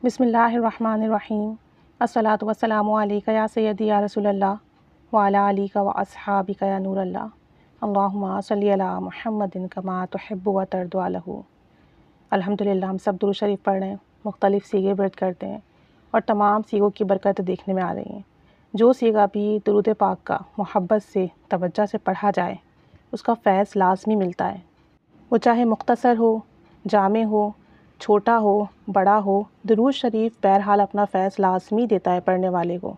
बिस्मिल्लाहिर्रहमानिर्रहीम। अस्सलातु वस्सलामु अलैका या सय्यदी या रसूल अल्लाह व अला आलिका व अस्हाबिका या नूर अल्लाह। अल्लाहुम्मा सल्लि अला मुहम्मदिन कमा तुहिब्बु व तर्दु अलहु। अल्हम्दुलिल्लाह, हम सब दुरूद शरीफ पढ़ रहे हैं, मुख्तलिफ़ सीगे वर्द करते हैं और तमाम सीगों की बरकत देखने में आ रही हैं। जो सीगा भी दुरूद पाक का मोहब्बत से तवज्जो से पढ़ा जाए उसका फ़ैज़ लाज़मी मिलता है। वो चाहे मुख्तसर हो, जामे हो, छोटा हो, बड़ा हो, दुरूद शरीफ बहरहाल अपना फ़ैज़ लाज़मी देता है पढ़ने वाले को।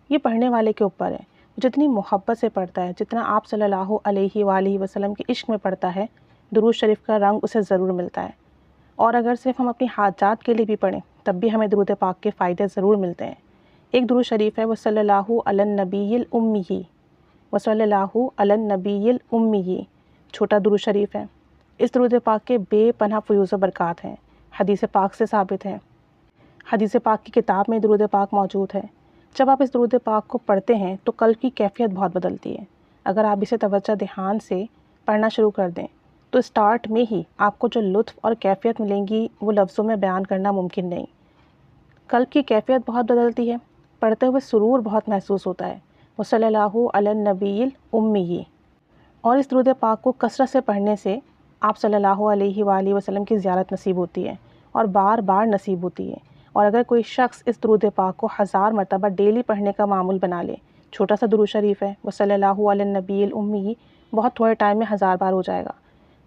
ये पढ़ने वाले के ऊपर है, जितनी मोहब्बत से पढ़ता है, जितना आप सल्लल्लाहु अलैहि वालैहि वसल्लम के इश्क में पढ़ता है, दुरूद शरीफ का रंग उसे ज़रूर मिलता है। और अगर सिर्फ हम अपनी हाजात के लिए भी पढ़ें तब भी हमें दुरूद पाक के फ़ायदे ज़रूर मिलते हैं। एक दुरूद शरीफ है, वसल्लल्लाहु अलन नबीयिल उम्मी, वसल्लल्लाहु अलन नबीयिल उम्मी, छोटा दुरूद शरीफ है। इस दुरूद पाक के बेपनाह फ़यूज़ व बरक़ात हैं, हदीस पाक से साबित है। हदीस पाक की किताब में दुरूद पाक मौजूद है। जब आप इस दुरूद पाक को पढ़ते हैं तो कल्ब की कैफियत बहुत बदलती है। अगर आप इसे तवज्जो ध्यान से पढ़ना शुरू कर दें तो स्टार्ट में ही आपको जो लुत्फ़ और कैफियत मिलेंगी वो लफ्ज़ों में बयान करना मुमकिन नहीं। कल्ब की कैफियत बहुत बदलती है, पढ़ते हुए सुरूर बहुत महसूस होता है। वसल्लल्लाहु अलन नबीयिल उम्मी। और इस दुरूद पाक को कसरत से पढ़ने से आप सल्लल्लाहु अलैहि वालैहि वसल्लम की ज़ियारत नसीब होती है और बार बार नसीब होती है। और अगर कोई शख्स इस दुरूद पाक को 1000 मरतबा डेली पढ़ने का मामूल बना ले, छोटा सा दुरूद शरीफ है, वसल्लल्लाहु अलन नबीयिल उम्मी, बहुत थोड़े टाइम में 1000 बार हो जाएगा,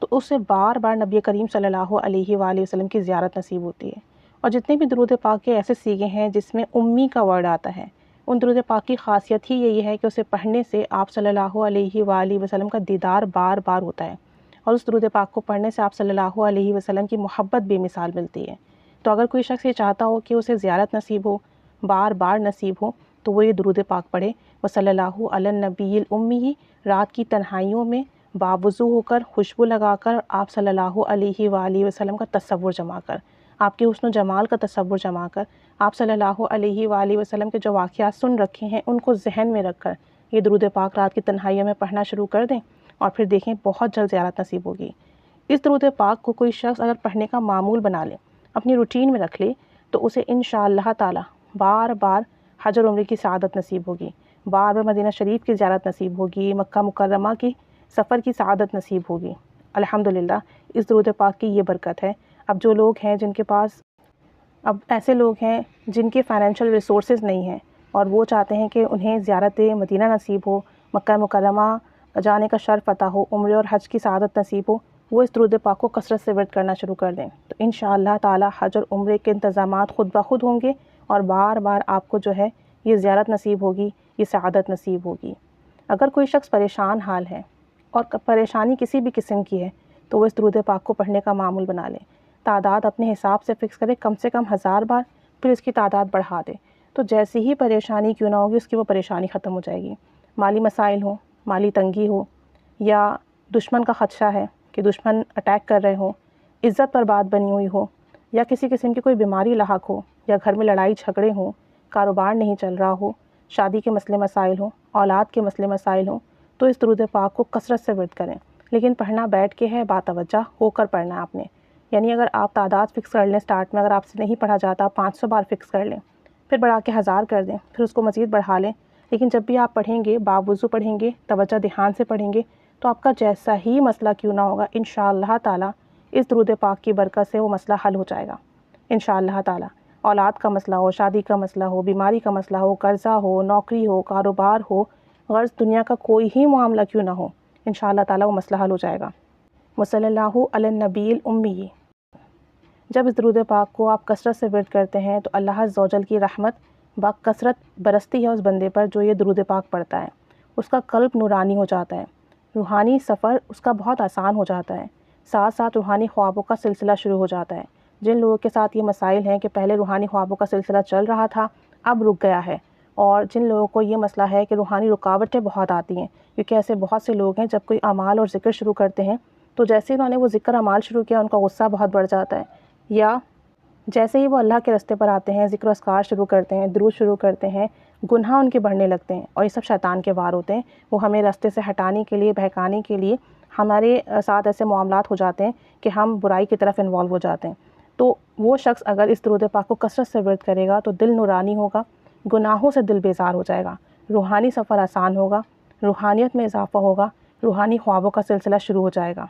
तो उससे बार बार नबी करीम सल्लल्लाहु अलैहि वालैहि वसल्लम की ज़ियारत नसीब होती है। और जितने भी दुरूद पाक के ऐसे सीगे हैं जिसमें उम्मी का वर्ड आता है, उन दुरूद पाक की खासियत ही यही है कि उसे पढ़ने से आप सल्लल्लाहु अलैहि वालैहि वसल्लम का दीदार बार बार होता है और उस दुरूद पाक को पढ़ने से आप सल्लल्लाहु अलैहि वसल्लम की मोहब्बत बेमिसाल मिलती है। तो अगर कोई शख्स ये चाहता हो कि उसे ज़ियारत नसीब हो, बार बार नसीब हो, तो वो ये दुरूद पाक पढ़े, वसल्लल्लाहु अलन नबीयिल उम्मी। रात की तन्हाइयों में बावुज़ू होकर, खुशबू लगाकर, आप सल्लल्लाहु अलैहि वालैहि वसल्लम का तसव्वुर जमा कर, आपके हुस्न जमाल का तसव्वुर जमा कर, आप सल्लल्लाहु अलैहि वालैहि वसल्लम के जो वाक़यात सुन रखे हैं उनको जहन में रख कर ये दुरूद पाक रात की तन्हाइयों में पढ़ना शुरू कर दें और फिर देखें बहुत जल्द ज़ियारत नसीब होगी। इस दुरूद पाक को कोई शख्स अगर पढ़ने का मामूल बना ले, अपनी रूटीन में रख ले, तो उसे इंशाअल्लाह ताला बार बार हज और उम्रे की सआदत नसीब होगी, बार बार मदीना शरीफ की ज़ियारत नसीब होगी, मक्का मुकर्रमा की सफ़र की सआदत नसीब होगी। अल्हम्दुलिल्लाह, इस दुरूद पाक की ये बरकत है। अब जो लोग हैं जिनके पास, अब ऐसे लोग हैं जिनके फ़ाइनेंशियल रिसोर्सेज नहीं हैं और वो चाहते हैं कि उन्हें ज़ियारत मदीना नसीब हो, मक्का मुकर्रमा जाने का शर्फ़ अता हो, उम्रे और हज की सआदत नसीब हो, वो इस दुरूद पाक को कसरत से वर्द करना शुरू कर दें, तो इंशाअल्लाह ताला हज और उम्रे के इंतज़ामात ख़ुद ब खुद होंगे और बार बार आपको जो है ये ज़ियारत नसीब होगी, ये सआदत नसीब होगी। अगर कोई शख्स परेशान हाल है और परेशानी किसी भी किस्म की है तो वो इस दुरूद पाक को पढ़ने का मामूल बना ले, तादाद अपने हिसाब से फ़िक्स करे, कम से कम 1000 बार, फिर इसकी तादाद बढ़ा दे, तो जैसी ही परेशानी क्यों ना होगी उसकी वो परेशानी ख़त्म हो जाएगी। माली मसाइल हो, माली तंगी हो, या दुश्मन का ख़दशा है कि दुश्मन अटैक कर रहे हो, इज़्ज़त पर बात बनी हुई हो, या किसी किस्म की कोई बीमारी लाहक हो, या घर में लड़ाई झगड़े हों, कारोबार नहीं चल रहा हो, शादी के मसले मसाइल हों, औलाद के मसले मसाइल हों, तो इस दुरूद पाक को कसरत से वर्द करें। लेकिन पढ़ना बैठ के है, बातवज्जा होकर पढ़ना है आपने। यानी अगर आप तादाद फ़िक्स कर लें, स्टार्ट में अगर आपसे नहीं पढ़ा जाता 500 बार फ़िक्स कर लें, फिर बढ़ा के 1000 कर दें, फिर उसको मज़ीद बढ़ा लें। लेकिन जब भी आप पढ़ेंगे, बावुज़ू पढ़ेंगे, तवज्जो ध्यान से पढ़ेंगे, तो आपका जैसा ही मसला क्यों ना होगा, इंशाअल्लाह ताला इस दुरूद पाक की बरकत से वो मसला हल हो जाएगा इंशाअल्लाह ताला। औलाद का मसला हो, शादी का मसला हो, बीमारी का मसला हो, कर्ज़ा हो, नौकरी हो, कारोबार हो, गर्ज़ दुनिया का कोई ही मामला क्यों ना हो, इंशाअल्लाह ताला वो मसला हल हो जाएगा। वसल्लल्लाहु अलन नबीयिल उम्मी। जब इस दुरूद पाक को आप कसरत से वर्द करते हैं तो अल्लाह अज़्ज़ व जल की रहमत बाकसरत बरसती है उस बंदे पर जो ये दुरूद पाक पढ़ता है। उसका कल्ब नूरानी हो जाता है, रूहानी सफ़र उसका बहुत आसान हो जाता है, साथ साथ रूहानी ख्वाबों का सिलसिला शुरू हो जाता है। जिन लोगों के साथ ये मसाइल हैं कि पहले रूहानी ख्वाबों का सिलसिला चल रहा था, अब रुक गया है, और जिन लोगों को ये मसला है कि रूहानी रुकावटें बहुत आती हैं, क्योंकि ऐसे बहुत से लोग हैं जब कोई अमाल और ज़िक्र शुरू करते हैं तो जैसे ही उन्होंने वो ज़िक्र अमाल शुरू किया उनका गुस्सा बहुत बढ़ जाता है, या जैसे ही वो अल्लाह के रास्ते पर आते हैं, ज़िक्र अस्कार शुरू करते हैं, दुरूद शुरू करते हैं, गुनाह उनके बढ़ने लगते हैं। और ये सब शैतान के वार होते हैं। वो हमें रास्ते से हटाने के लिए, बहकाने के लिए हमारे साथ ऐसे मामलात हो जाते हैं कि हम बुराई की तरफ इन्वॉल्व हो जाते हैं। تو وہ شخص اگر اس درود پاک کو کثرت سے ورد کرے گا تو دل نورانی ہوگا، گناہوں سے دل بیزار ہو جائے گا، روحانی سفر آسان ہوگا، روحانیت میں اضافہ ہوگا، روحانی خوابوں کا سلسلہ شروع ہو جائے گا۔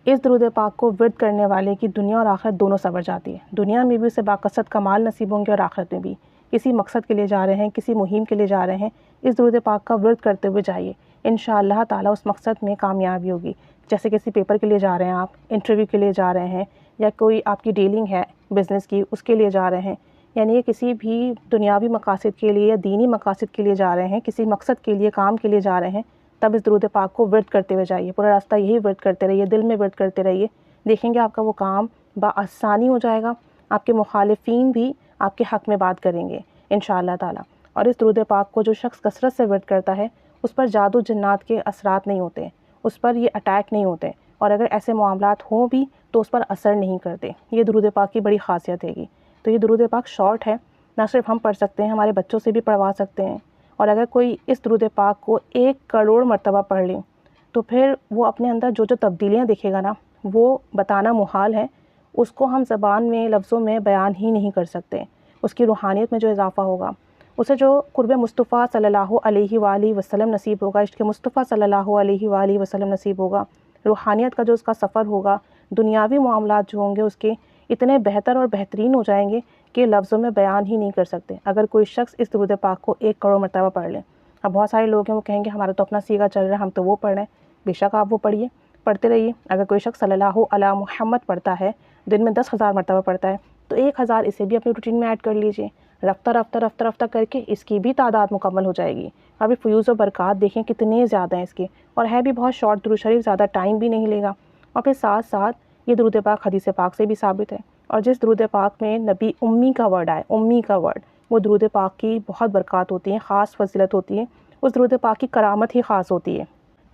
اس درود پاک کو ورد کرنے والے کی دنیا اور آخرت دونوں سنور جاتی ہے۔ دنیا میں بھی اسے باکثرت کمال نصیب ہوں گے اور آخرت میں بھی۔ کسی مقصد کے لیے جا رہے ہیں، کسی مہم کے لیے جا رہے ہیں، اس درود پاک کا ورد کرتے ہوئے جائیے، انشاءاللہ تعالیٰ اس مقصد میں کامیابی ہوگی۔ جیسے کسی پیپر کے لیے جا رہے ہیں، آپ انٹرویو کے لیے جا رہے ہیں، یا کوئی آپ کی ڈیلنگ ہے بزنس کی، اس کے لیے جا رہے ہیں، یعنی یہ کسی بھی دنیاوی مقاصد کے لیے یا دینی مقاصد کے لیے جا رہے ہیں، کسی مقصد کے لیے کام کے لیے جا رہے ہیں، تب اس درود پاک کو ورد کرتے ہوئے جائیے۔ پورا راستہ یہی ورد کرتے رہیے، دل میں ورد کرتے رہیے، دیکھیں گے آپ کا وہ کام بآسانی ہو جائے گا، آپ کے مخالفین بھی آپ کے حق میں بات کریں گے انشاءاللہ تعالیٰ۔ اور اس درود پاک کو جو شخص کثرت سے ورد کرتا ہے اس پر جادو جنات کے اثرات نہیں ہوتے، اس پر یہ اٹیک نہیں ہوتے، اور اگر ایسے معاملات ہوں بھی تو اس پر اثر نہیں کرتے۔ یہ درود پاک کی بڑی خاصیت ہے گی۔ تو یہ درود پاک شارٹ ہے، نہ صرف ہم پڑھ سکتے ہیں، ہمارے بچوں سے بھی پڑھوا سکتے ہیں، اور اگر کوئی اس درود پاک کو 1 کروڑ مرتبہ پڑھ لیں تو پھر وہ اپنے اندر جو جو تبدیلیاں دیکھے گا نا، وہ بتانا محال ہے، اس کو ہم زبان میں لفظوں میں بیان ہی نہیں کر سکتے۔ اس کی روحانیت میں جو اضافہ ہوگا، اسے جو قرب مصطفیٰ صلی اللہ علیہ وآلہ وسلم نصیب ہوگا، عشق مصطفیٰ صلی اللہ علیہ وآلہ وسلم نصیب ہوگا، روحانیت کا جو اس کا سفر ہوگا، دنیاوی معاملات جو ہوں گے اس کے اتنے بہتر اور بہترین ہو جائیں گے کہ لفظوں میں بیان ہی نہیں کر سکتے اگر کوئی شخص اس درود پاک کو 1 کروڑ مرتبہ پڑھ لیں۔ اب بہت سارے لوگ ہیں وہ کہیں گے ہمارا تو اپنا سیگا چل رہا ہے، ہم تو وہ پڑھ رہے ہیں۔ بے شک آپ وہ پڑھیے، پڑھتے رہیے۔ اگر کوئی شخص صلی اللہ علی محمد پڑھتا ہے، دن میں 10,000 مرتبہ پڑھتا ہے، تو 1,000 اسے بھی اپنی روٹین میں ایڈ کر لیجئے۔ رفتہ رفتہ رفتہ رفتہ کر کے اس کی بھی تعداد مکمل ہو جائے گی۔ ابھی فیوز و برکات دیکھیں کتنے زیادہ ہیں اس کے، اور ہے بھی بہت شارٹ درود شریف، زیادہ ٹائم بھی نہیں لے گا۔ اور پھر ساتھ ساتھ یہ درود پاک حدیث پاک سے بھی ثابت ہے، اور جس درود پاک میں نبی امی کا ورڈ آئے، امی کا ورڈ، وہ درود پاک کی بہت برکات ہوتی ہیں، خاص فضیلت ہوتی ہے، اس درود پاک کی کرامت ہی خاص ہوتی ہے،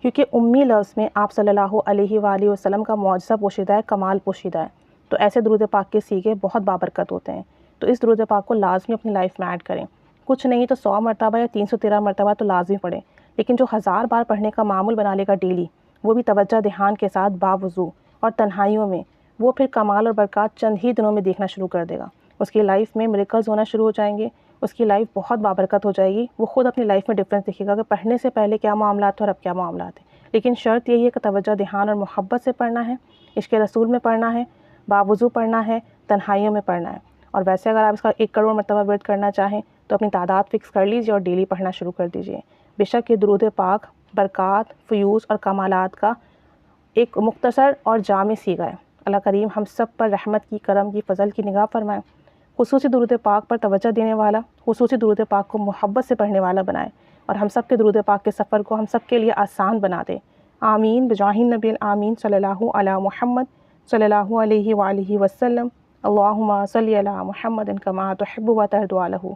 کیونکہ امی لفظ میں آپ صلی اللہ علیہ وآلہ وسلم کا معجزہ پوشیدہ ہے، کمال پوشیدہ ہے۔ تو ایسے درود پاک کے سیغے بہت بابرکت ہوتے ہیں، تو اس درود پاک کو لازمی اپنی لائف میں ایڈ کریں۔ کچھ نہیں تو 100 مرتبہ یا 313 مرتبہ تو لازمی پڑھیں، لیکن جو 1000 بار پڑھنے کا معمول بنا لے گا ڈیلی، وہ بھی توجہ دھیان کے ساتھ باوضو اور تنہائیوں میں، وہ پھر کمال اور برکات چند ہی دنوں میں دیکھنا شروع کر دے گا۔ اس کی لائف میں میریکلز ہونا شروع ہو جائیں گے، اس کی لائف بہت بابرکت ہو جائے گی، وہ خود اپنی لائف میں ڈفرینس دیکھے گا کہ پڑھنے سے پہلے کیا معاملات تھے اور اب کیا معاملات ہیں۔ لیکن شرط یہی ہے کہ توجہ دھیان اور محبت سے پڑھنا ہے، عشق رسول میں پڑھنا ہے، باوضو پڑھنا ہے، تنہائیوں میں پڑھنا ہے۔ اور ویسے اگر آپ اس کا 1 کروڑ مرتبہ ورد کرنا چاہیں تو اپنی تعداد فکس کر لیجئے اور ڈیلی پڑھنا شروع کر دیجئے۔ بے شک یہ درود پاک برکات، فیوز اور کمالات کا ایک مختصر اور جامع سیغہ ہے۔ اللہ کریم ہم سب پر رحمت کی، کرم کی، فضل کی نگاہ فرمائے، خصوصی درود پاک پر توجہ دینے والا، خصوصی درود پاک کو محبت سے پڑھنے والا بنائے، اور ہم سب کے درود پاک کے سفر کو ہم سب کے لیے آسان بنا دے۔ آمین بجاہ النبی الآمین صلی اللہ علی محمد صلی اللہ علیہ وآلہ وسلم۔ اللہم صلی علی محمد کما تحب و ترضی عنہ۔